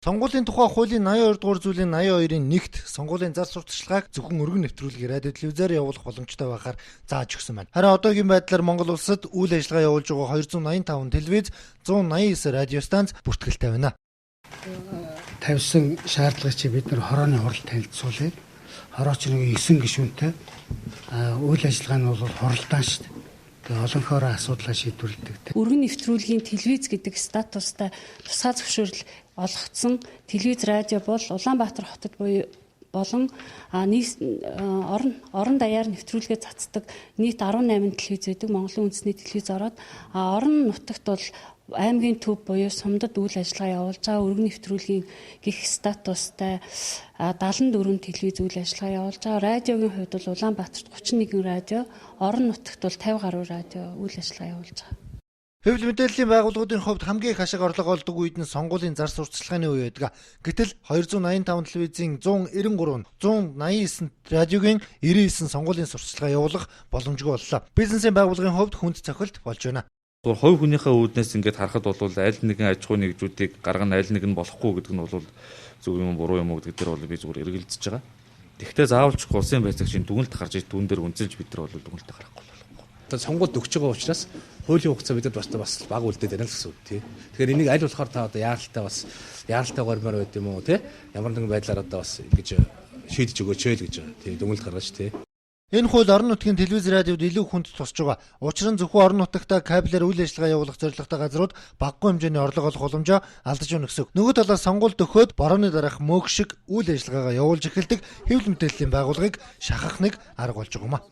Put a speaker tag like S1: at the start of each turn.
S1: Сонгуулийн тухай хуулийн 82 дугаар зүйлийн 82-ын 1-т сонгуулийн зар сурталчилгааг зөвхөн өргөн нэвтрүүлгээр радио телевизээр явуулах боломжтой байхаар зааж өгсөн байна. Харин одоогийн байдлаар Монгол улсад үйл ажиллагаа явуулж байгаа 285 телевиз, 199 радио станц бүртгэлтэй байна.
S2: Тавьсан шаардлагыг чи бид нар хорооны хурал танилцуулъя. Хорооч нэг 9 гишүүнтэй үйл ажиллагаа нь бол хуралдаан шүү дээ. Тэгээ олонхоороо асуудлаа шийдвэрлэдэг.
S3: Өргөн нэвтрүүлгийн телевиз гэдэг статустай тусгай зөвшөөрөл олгогдсон телевиз радио бол Улаанбаатар хотод болон орон даяар нэвтрүүлгээ цацдаг нийт 18 телевиз байдаг. Монголын үндэсний телевиз ороод орон нутагт бол аймгийн төв буюу Сумдад үйл ажиллагаа явуулж байгаа өргөн нэвтрүүлгийн гих статустай 74 телевиз үйл ажиллагаа явуулж байгаа. Радиогийн хувьд бол Улаанбаатарт 31 радио, орон нутагт бол 50 гаруй радио үйл ажиллагаа явуулж байгаа.
S1: Хэвлэл мэдээллийн байгууллагуудын хувьд хамгийн их ашиг орлого олдог үед нь сонгуулийн зар сурталчилгааны үе байдаг. Гэтэл 285 телевизийн 193, 189 радиогийн 99 сонгуулийн сурталчилгаа явуулах боломжгүй боллоо. Бизнесийн байгууллагын хувьд хүнд цохилт болж байна.
S4: Хувь хүнийхээ үүднээс ингээд харахад бол аль нэгэн аж ахуй нэгжүүдийг гаргана, аль нэг нь болохгүй гэдэг нь бол зөв юм буруу юм уу гэдэг дээр бол би зүгээр эргэлзэж байгаа. Тэгвэл заавалч улсын байцаагчийн дүгнэлт гарч иж түүн дээр үнэлж бид нар бол дүгнэлтээ гаргахгүй болохгүй.
S5: Одоо сонгуульд өгч байгаа учраас хуулийн хугацаа бид нар бас баг үлдээд байна л гэсэн үг тий. Тэгэхээр энийг аль болохоор та одоо яаралтай гормоор байд юм уу тий? Ямар нэгэн байдлаар одоо бас ингэж шийдэж өгөөч л гэж тий дүгнэлт гаргаж тий.
S1: Энэ хууль орон нутгийн телевиз радиод илүү хүнд тусч байгаа. Учир нь зөвхөн орон нутагта кабелээр үйл ажиллагаа явуулах зорилготой газрууд багагүй хэмжээний орлого олох боломжоо алдаж байна гэсэн үг. Нөгөө талаас сонгуульд өгөхөд борооны дараах мөг шиг үйл ажиллагаагаа явуулж эхэлдэг хэвлэл мэдээллийн байгууллагыг шахах нэг арга болж байгаа юм а.